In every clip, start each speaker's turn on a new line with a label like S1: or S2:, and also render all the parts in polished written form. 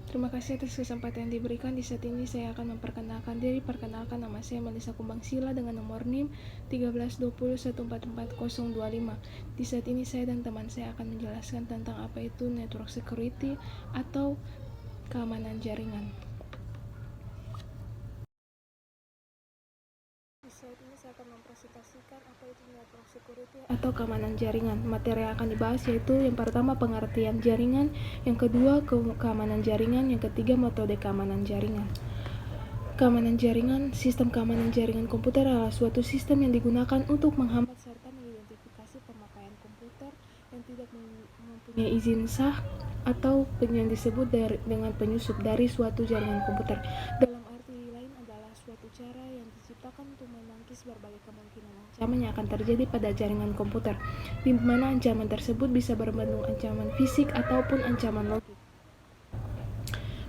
S1: Terima kasih atas kesempatan yang diberikan. Di saat ini saya akan memperkenalkan diri. Perkenalkan, nama saya Melisa Kumbangsila dengan nomor NIM 1320144025. Di saat ini saya dan teman saya akan menjelaskan tentang apa itu network security atau keamanan jaringan. Di slide ini saya akan mempresentasikan apa itu network security atau keamanan jaringan. Materi yang akan dibahas yaitu yang pertama pengertian jaringan, yang kedua keamanan jaringan, yang ketiga metode keamanan jaringan. Keamanan jaringan. Sistem keamanan jaringan komputer adalah suatu sistem yang digunakan untuk menghambat serta mengidentifikasi pemakaian komputer yang tidak mempunyai izin sah atau yang disebut dengan penyusup dari suatu jaringan komputer. Dalam arti lain adalah suatu cara yang diciptakan untuk menangkis berbagai kemungkinan ancaman yang akan terjadi pada jaringan komputer, di mana ancaman tersebut bisa berbentuk ancaman fisik ataupun ancaman logik.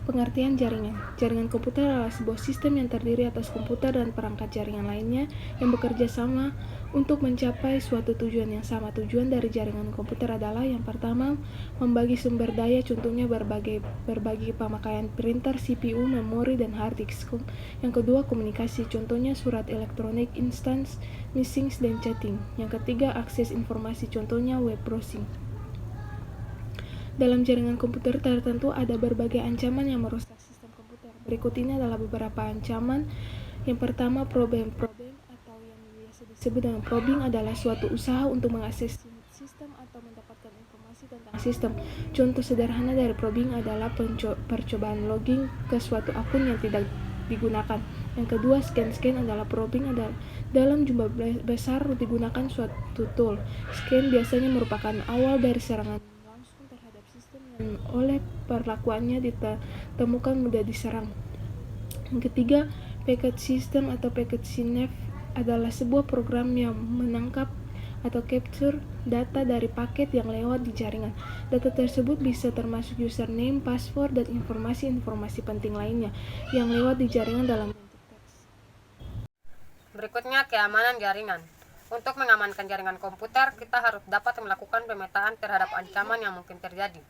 S1: Pengertian jaringan. Jaringan komputer adalah sebuah sistem yang terdiri atas komputer dan perangkat jaringan lainnya yang bekerja sama untuk mencapai suatu tujuan yang sama. Tujuan dari jaringan komputer adalah yang pertama, membagi sumber daya, contohnya berbagi pemakaian printer, CPU, memori, dan hard disk. Yang kedua, komunikasi, contohnya surat elektronik, instance, messaging, dan chatting. Yang ketiga, akses informasi, contohnya web browsing. Dalam jaringan komputer tertentu ada berbagai ancaman yang merusak sistem komputer. Berikut ini adalah beberapa ancaman. Yang pertama, probing atau yang biasa disebut dengan probing adalah suatu usaha untuk mengakses sistem atau mendapatkan informasi tentang sistem. Contoh sederhana dari probing adalah percobaan login ke suatu akun yang tidak digunakan. Yang kedua, scan adalah probing adalah dalam jumlah besar digunakan suatu tool. Scan biasanya merupakan awal dari serangan yang oleh perlakuannya ditemukan mudah diserang. Yang ketiga, packet system atau packet snif adalah sebuah program yang menangkap atau capture data dari paket yang lewat di jaringan. Data tersebut bisa termasuk username, password, dan informasi-informasi penting lainnya yang lewat di jaringan dalam bentuk teks.
S2: Berikutnya, keamanan jaringan. Untuk mengamankan jaringan komputer, kita harus dapat melakukan pemetaan terhadap ancaman yang mungkin terjadi.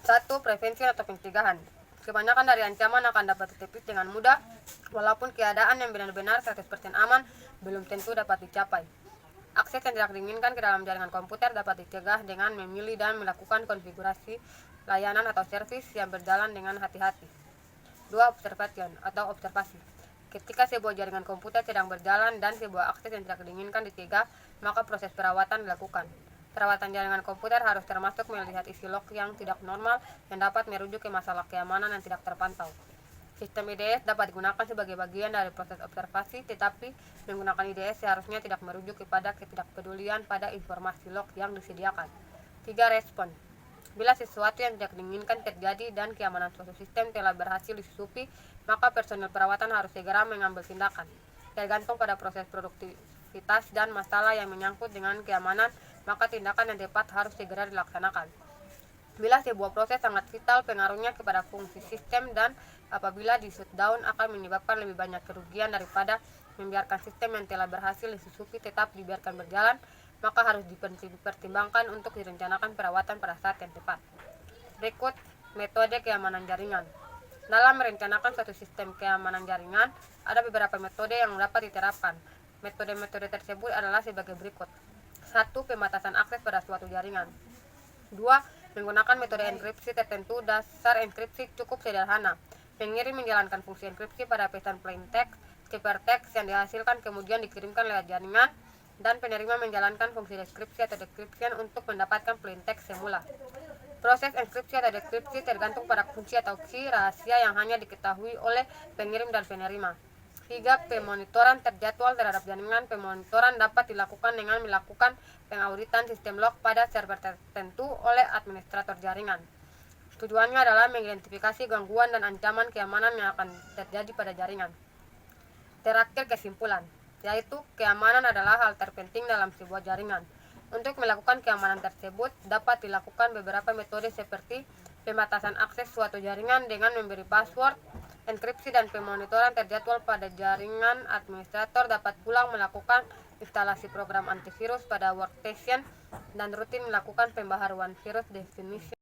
S2: 1. Prevensi atau pencegahan. Kebanyakan dari ancaman akan dapat ditepis dengan mudah, walaupun keadaan yang benar-benar 100% aman belum tentu dapat dicapai. Akses yang tidak diinginkan ke dalam jaringan komputer dapat dicegah dengan memilih dan melakukan konfigurasi layanan atau servis yang berjalan dengan hati-hati. 2. Observation atau observasi. Ketika sebuah jaringan komputer sedang berjalan dan sebuah akses yang tidak diinginkan dicegah, maka proses perawatan dilakukan. Perawatan jaringan komputer harus termasuk melihat isi log yang tidak normal yang dapat merujuk ke masalah keamanan yang tidak terpantau. Sistem IDS dapat digunakan sebagai bagian dari proses observasi, tetapi menggunakan IDS seharusnya tidak merujuk kepada ketidakpedulian pada informasi log yang disediakan. 3. Respon. Bila sesuatu yang tidak diinginkan terjadi dan keamanan suatu sistem telah berhasil disusupi, maka personel perawatan harus segera mengambil tindakan. Tergantung pada proses produktivitas dan masalah yang menyangkut dengan keamanan, maka tindakan yang tepat harus segera dilaksanakan. Bila sebuah proses sangat vital, pengaruhnya kepada fungsi sistem dan apabila di shutdown akan menyebabkan lebih banyak kerugian daripada membiarkan sistem yang telah berhasil disusupi tetap dibiarkan berjalan, maka harus dipertimbangkan untuk direncanakan perawatan pada saat yang tepat. Berikut metode keamanan jaringan. Dalam merencanakan suatu sistem keamanan jaringan, ada beberapa metode yang dapat diterapkan. Metode-metode tersebut adalah sebagai berikut. 1. Pembatasan akses pada suatu jaringan. 2. Menggunakan metode enkripsi tertentu. Dasar enkripsi cukup sederhana. Pengirim menjalankan fungsi enkripsi pada pesan plain text, ciphertext yang dihasilkan kemudian dikirimkan lewat jaringan, dan penerima menjalankan fungsi deskripsi atau decryption untuk mendapatkan plain text semula. Proses enkripsi atau dekripsi tergantung pada kunci atau key rahasia yang hanya diketahui oleh pengirim dan penerima. 3. Pemonitoran terjadwal terhadap jaringan. Pemonitoran dapat dilakukan dengan melakukan pengauditan sistem log pada server tertentu oleh administrator jaringan. Tujuannya adalah mengidentifikasi gangguan dan ancaman keamanan yang akan terjadi pada jaringan. Terakhir, kesimpulan, yaitu keamanan adalah hal terpenting dalam sebuah jaringan. Untuk melakukan keamanan tersebut dapat dilakukan beberapa metode seperti pembatasan akses suatu jaringan dengan memberi password, enkripsi, dan pemonitoran terjadwal pada jaringan. Administrator dapat pulang melakukan instalasi program antivirus pada workstation dan rutin melakukan pembaharuan virus definition